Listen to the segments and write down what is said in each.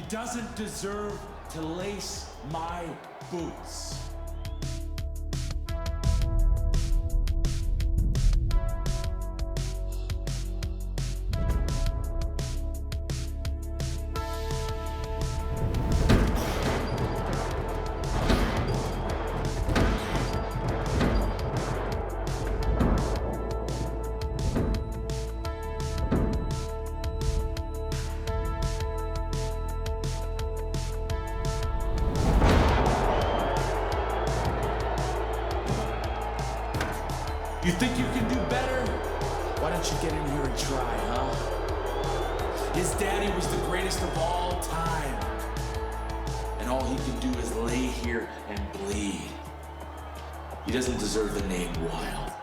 doesn't deserve to lace my boots. You think you can do better? Why don't you get in here and try, huh? His daddy was the greatest of all time. And all he can do is lay here and bleed. He doesn't deserve the name Wilde.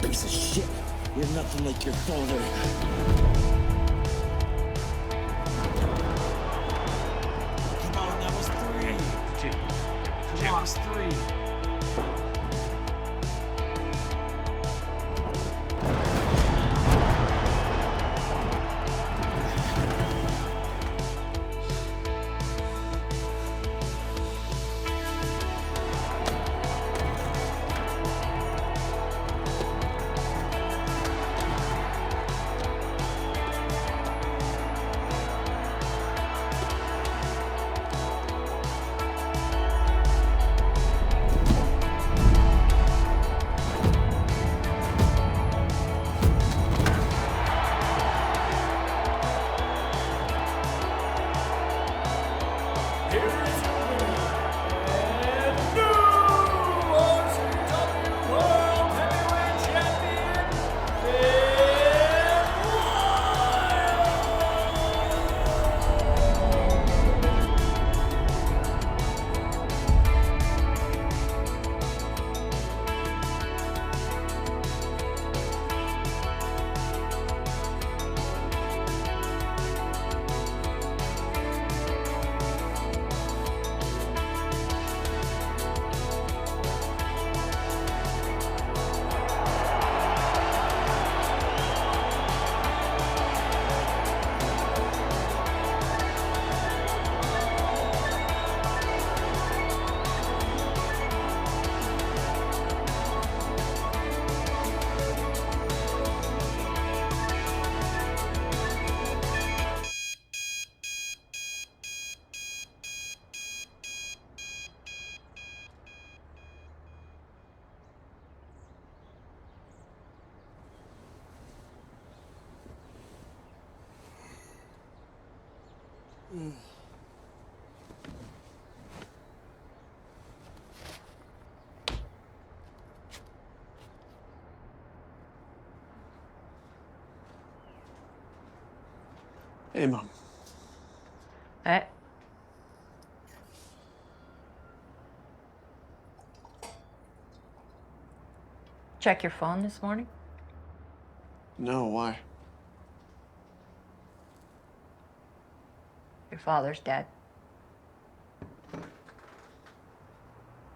Piece of shit. You're nothing like your father. Come on, that was three. Come on, it's three. Hey, Mom. Hey. Check your phone this morning? No, why? Your father's dead.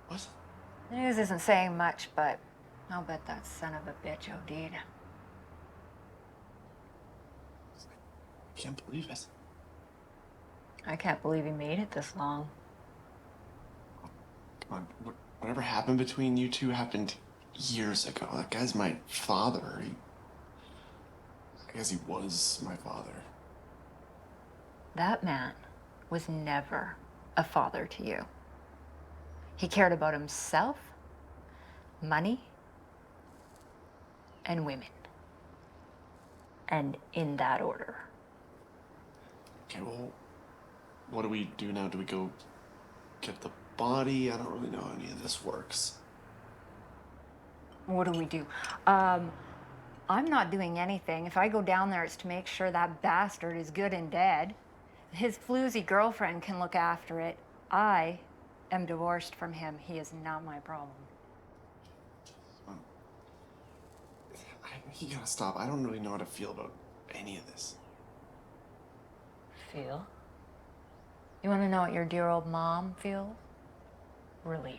What? The news isn't saying much, but I'll bet that son of a bitch OD'd. I can't believe it. I can't believe he made it this long. Come on, whatever happened between you two happened years ago. That guy's my father. I guess he was my father. That man was never a father to you. He cared about himself, money, and women. And in that order. Okay, well, what do we do now? Do we go get the body? I don't really know how any of this works. What do we do? I'm not doing anything. If I go down there, it's to make sure that bastard is good and dead. His floozy girlfriend can look after it. I am divorced from him. He is not my problem. You gotta stop. I don't really know how to feel about any of this. Feel? You want to know what your dear old mom feels? Relief.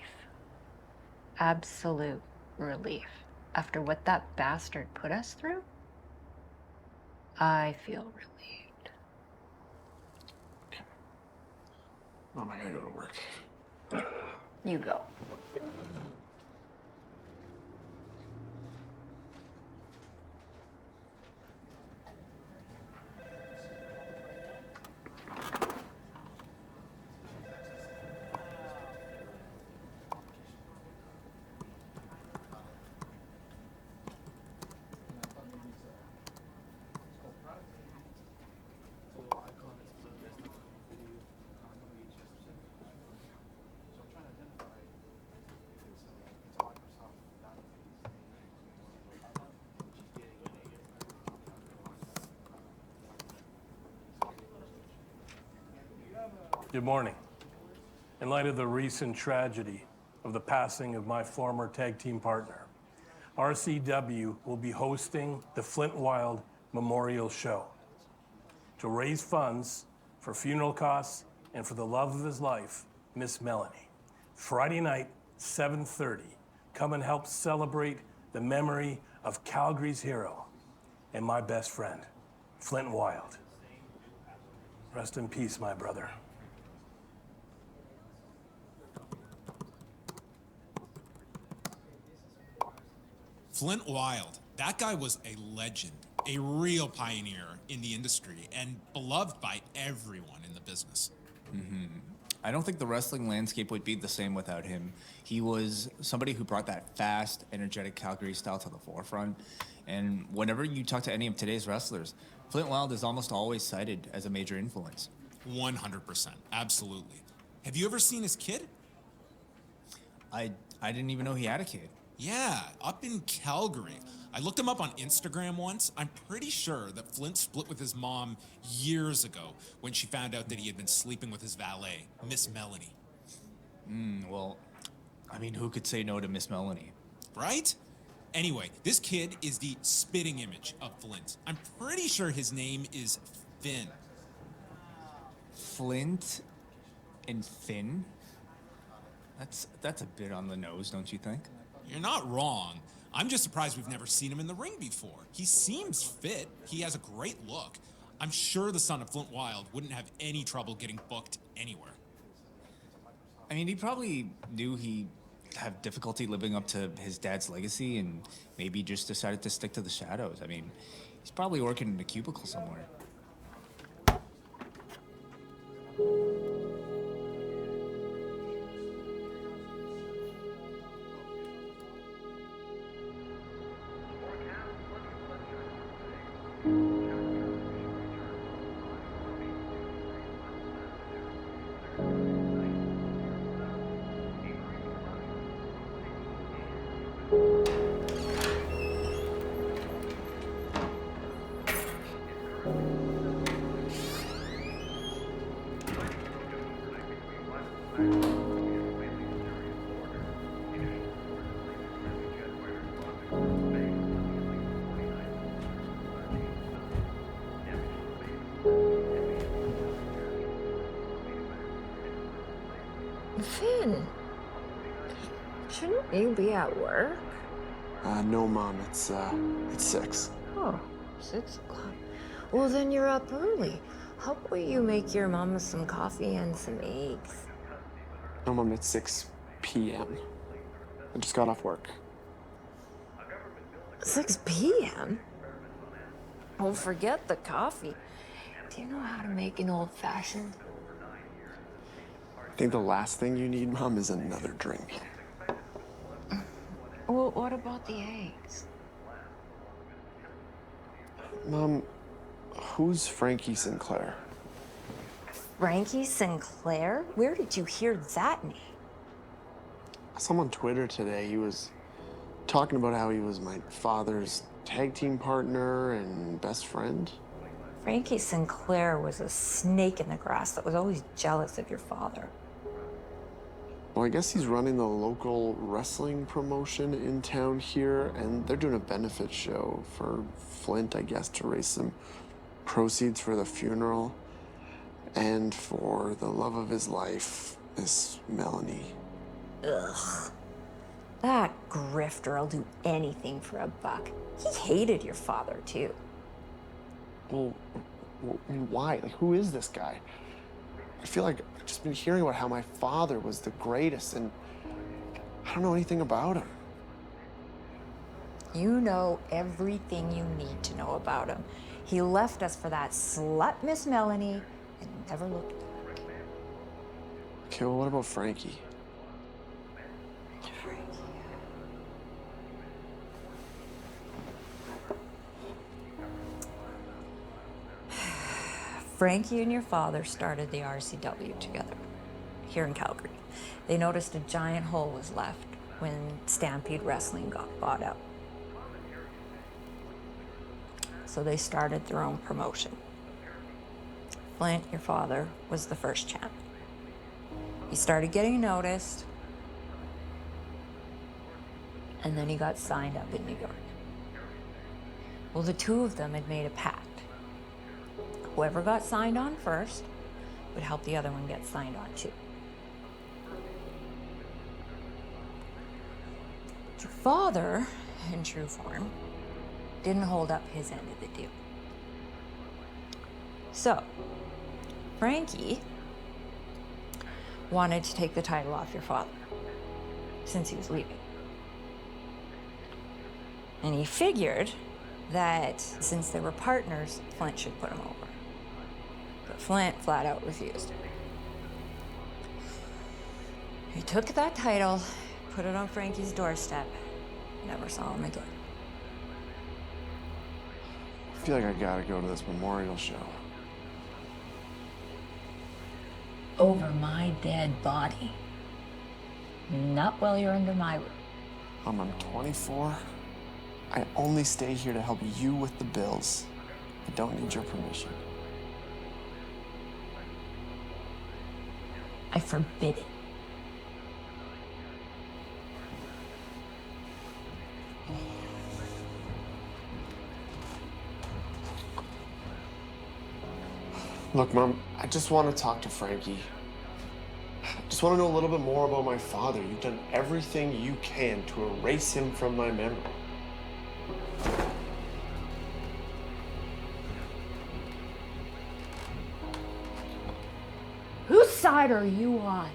Absolute relief. After what that bastard put us through, I feel relieved. Okay. Mom, I gotta go to work. You go. Good morning. In light of the recent tragedy of the passing of my former tag team partner, RCW will be hosting the Flint Wilde Memorial Show to raise funds for funeral costs and for the love of his life, Miss Melanie. Friday night, 7:30. Come and help celebrate the memory of Calgary's hero and my best friend, Flint Wilde. Rest in peace, my brother. Flint Wilde, that guy was a legend, a real pioneer in the industry, and beloved by everyone in the business. I don't think the wrestling landscape would be the same without him. He was somebody who brought that fast, energetic Calgary style to the forefront. And whenever you talk to any of today's wrestlers, Flint Wilde is almost always cited as a major influence. 100%, absolutely. Have you ever seen his kid? I didn't even know he had a kid. Yeah, up in Calgary. I looked him up on Instagram once. I'm pretty sure that Flint split with his mom years ago when she found out that he had been sleeping with his valet, Miss Melanie. Well, I mean, who could say no to Miss Melanie? Right? Anyway, this kid is the spitting image of Flint. I'm pretty sure his name is Finn. Flint and Finn? That's a bit on the nose, don't you think? You're not wrong. I'm just surprised we've never seen him in the ring before. He seems fit. He has a great look. I'm sure the son of Flint Wilde wouldn't have any trouble getting booked anywhere. I mean, he probably knew he'd have difficulty living up to his dad's legacy and maybe just decided to stick to the shadows. I mean, he's probably working in a cubicle somewhere. Finn, shouldn't you be at work? No, Mom, it's 6. Oh, 6 o'clock. Well, then you're up early. How about you make your mama some coffee and some eggs? No, Mom, it's 6 p.m. I just got off work. 6 p.m.? Oh, forget the coffee. Do you know how to make an old-fashioned? I think the last thing you need, Mom, is another drink. Well, what about the eggs? Mom, who's Frankie Sinclair? Frankie Sinclair? Where did you hear that name? I saw him on Twitter today. He was talking about how he was my father's tag team partner and best friend? Frankie Sinclair was a snake in the grass that was always jealous of your father. Well, I guess he's running the local wrestling promotion in town here, and they're doing a benefit show for Flint, I guess, to raise some proceeds for the funeral and for the love of his life, Miss Melanie. Ugh. That grifter will do anything for a buck. He hated your father, too. Well, why? Like, who is this guy? I feel like I've just been hearing about how my father was the greatest, and I don't know anything about him. You know everything you need to know about him. He left us for that slut Miss Melanie and never looked back. Okay, well, what about Frankie? Frankie and your father started the RCW together here in Calgary. They noticed a giant hole was left when Stampede Wrestling got bought out. So they started their own promotion. Flint, your father, was the first champ. He started getting noticed, and then he got signed up in New York. Well, the two of them had made a pact. Whoever got signed on first would help the other one get signed on too. Your father, in true form, didn't hold up his end of the deal. So, Frankie wanted to take the title off your father since he was leaving. And he figured that since they were partners, Flint should put him over. But Flint flat out refused. He took that title, put it on Frankie's doorstep, never saw him again. I feel like I gotta go to this memorial show. Over my dead body. Not while you're under my roof. I'm 24. I only stay here to help you with the bills. I don't need your permission. I forbid it. Look, Mom, I just want to talk to Frankie. I just want to know a little bit more about my father. You've done everything you can to erase him from my memory. Whose side are you on?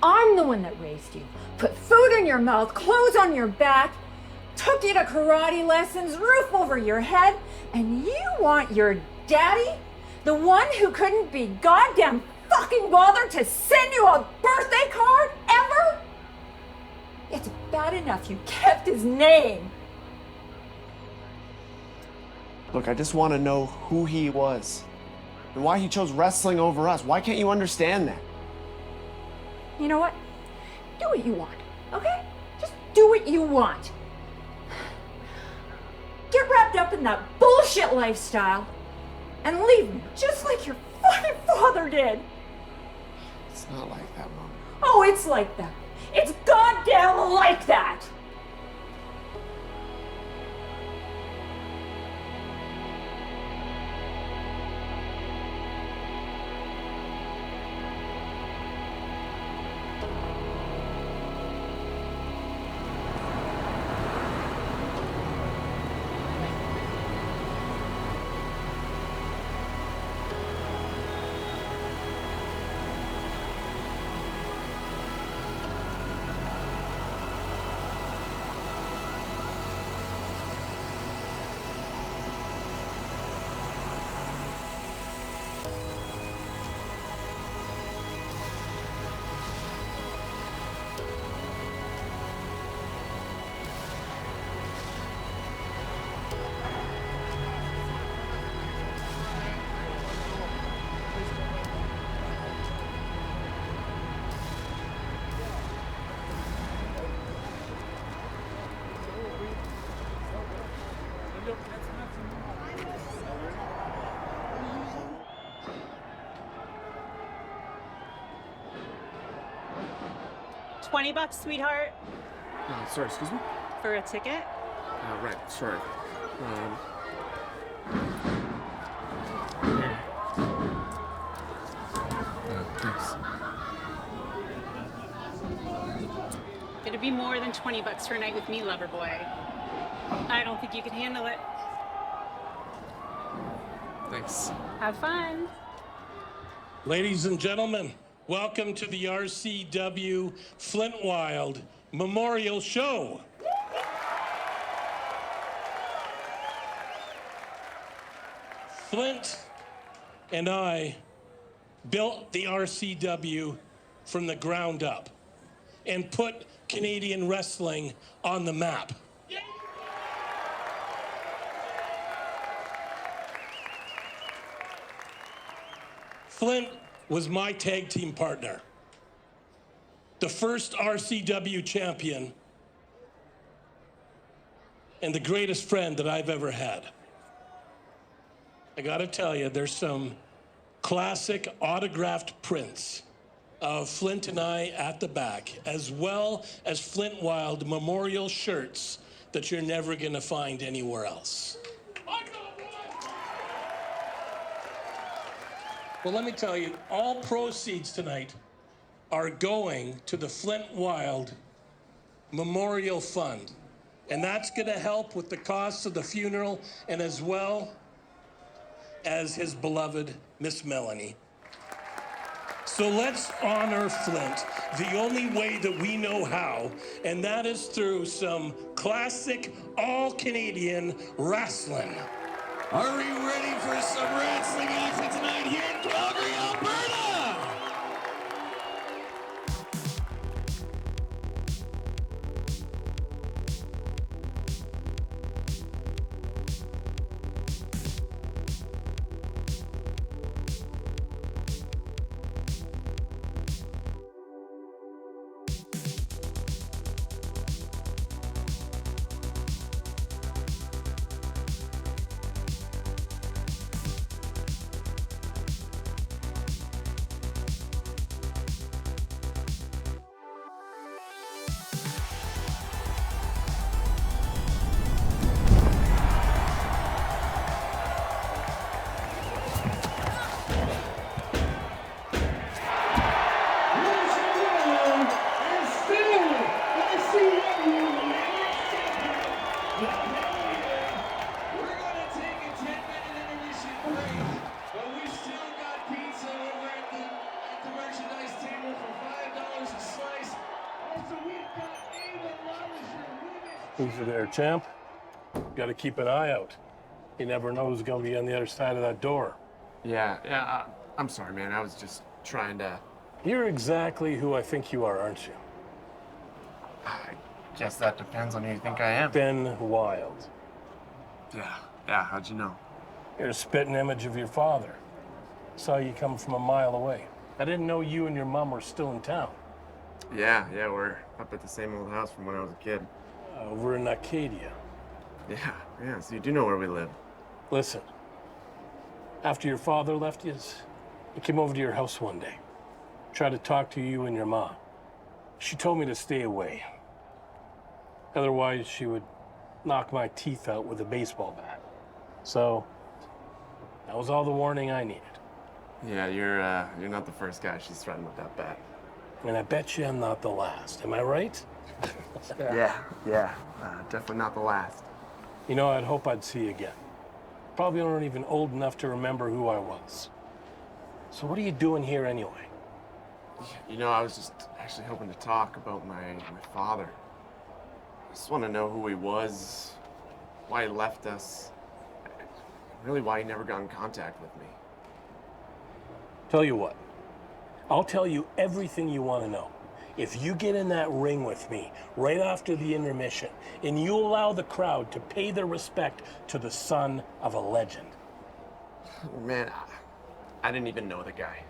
I'm the one that raised you, put food in your mouth, clothes on your back, took you to karate lessons, roof over your head, and you want your daddy, the one who couldn't be goddamn fucking bothered to send you a birthday card ever? It's bad enough you kept his name. Look, I just want to know who he was and why he chose wrestling over us. Why can't you understand that? You know what? Do what you want, okay? Just do what you want. Get wrapped up in that bullshit lifestyle and leave me, just like your fucking father did. It's not like that, Mom. Oh, it's like that. It's goddamn like that. $20, sweetheart, Sorry, excuse me? for a ticket. Right, sorry. Thanks. It'd be more than $20 for a night with me, lover boy. I don't think you can handle it. Thanks. Have fun. Ladies and gentlemen, welcome to the RCW Flint Wilde Memorial Show. Flint and I built the RCW from the ground up and put Canadian wrestling on the map. Flint was my tag team partner, the first RCW champion, and the greatest friend that I've ever had. I gotta tell you, there's some classic autographed prints of Flint and I at the back, as well as Flint Wilde memorial shirts that you're never gonna find anywhere else. Well, let me tell you, all proceeds tonight are going to the Flint Wilde Memorial Fund. And that's gonna help with the costs of the funeral and as well as his beloved Miss Melanie. So let's honor Flint the only way that we know how, and that is through some classic all-Canadian wrestling. Are we ready for some wrestling action tonight here in Calgary, Alberta? Easy there, champ. Gotta keep an eye out. You never know who's gonna be on the other side of that door. Yeah, I'm sorry, man. I was just trying to... You're exactly who I think you are, aren't you? I guess that depends on who you think I am. Ben Wilde. Yeah, how'd you know? You're a spitting image of your father. Saw you come from a mile away. I didn't know you and your mom were still in town. Yeah, we're up at the same old house from when I was a kid. Over in Acadia. Yeah, so you do know where we live. Listen, after your father left you, he came over to your house one day. Tried to talk to you and your mom. She told me to stay away. Otherwise, she would knock my teeth out with a baseball bat. So, that was all the warning I needed. Yeah, you're not the first guy she's threatened with that bat. And I bet you I'm not the last. Am I right? Yeah, definitely not the last. You know, I'd hope I'd see you again. Probably aren't even old enough to remember who I was. So what are you doing here anyway? You know, I was just actually hoping to talk about my father. I just want to know who he was, why he left us, really why he never got in contact with me. Tell you what, I'll tell you everything you want to know. If you get in that ring with me right after the intermission and you allow the crowd to pay their respect to the son of a legend. Man, I didn't even know the guy.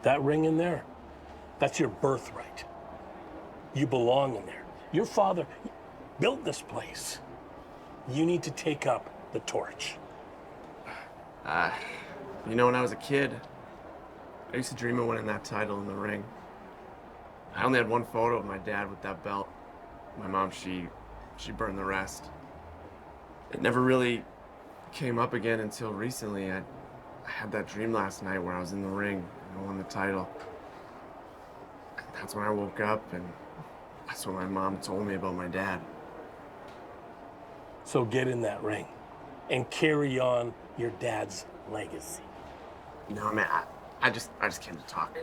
That ring in there, that's your birthright. You belong in there. Your father built this place. You need to take up the torch. You know, when I was a kid, I used to dream of winning that title in the ring. I only had one photo of my dad with that belt. My mom, she burned the rest. It never really came up again until recently. I had that dream last night where I was in the ring and I won the title. That's when I woke up, and that's when my mom told me about my dad. So get in that ring and carry on your dad's legacy. No, man, I just came to talk.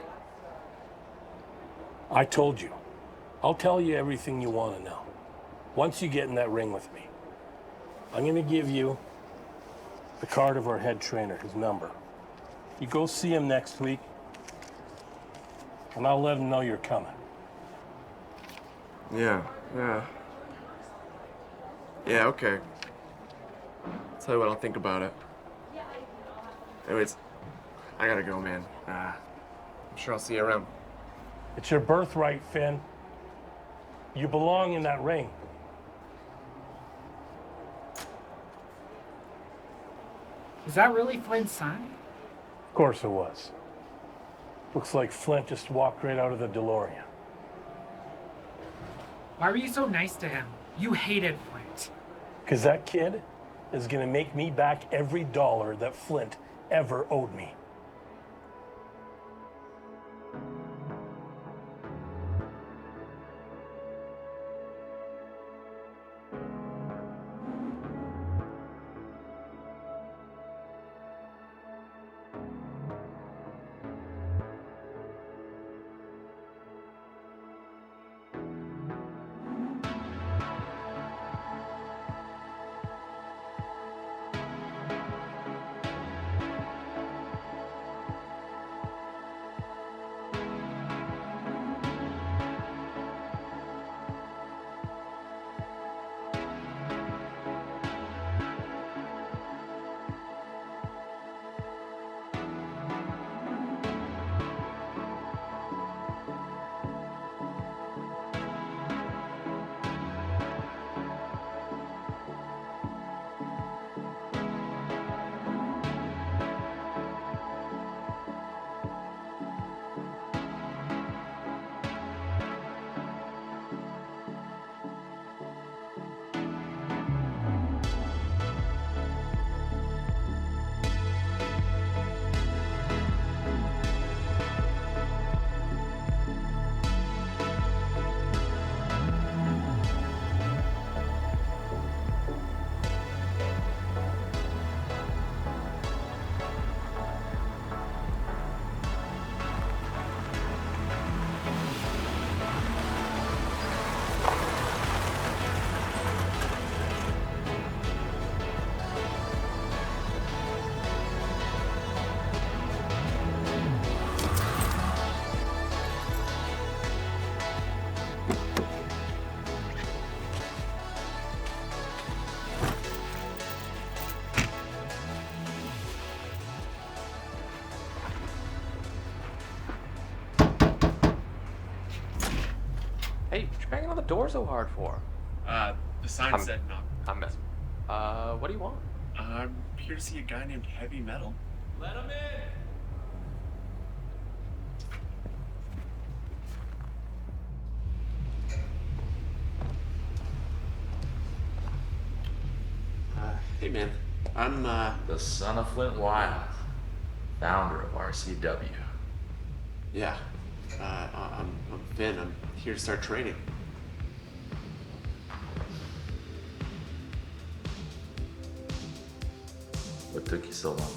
I told you. I'll tell you everything you want to know. Once you get in that ring with me, I'm going to give you the card of our head trainer, his number. You go see him next week, and I'll let him know you're coming. Yeah, okay. Tell you what, I'll think about it. Anyways, I gotta go, man. I'm sure I'll see you around. It's your birthright, Finn. You belong in that ring. Is that really Flint's son? Of course it was. Looks like Flint just walked right out of the DeLorean. Why were you so nice to him? You hated Flint. Because that kid is going to make me back every dollar that Flint ever owed me. Hey, what you banging on the door so hard for? The sign said no. I'm messing. What do you want? I'm here to see a guy named Heavy Metal. Let him in! Hey, man. I'm, The son of Flint Wilde, founder of RCW. Yeah. I'm Finn. I'm here to start training. What took you so long?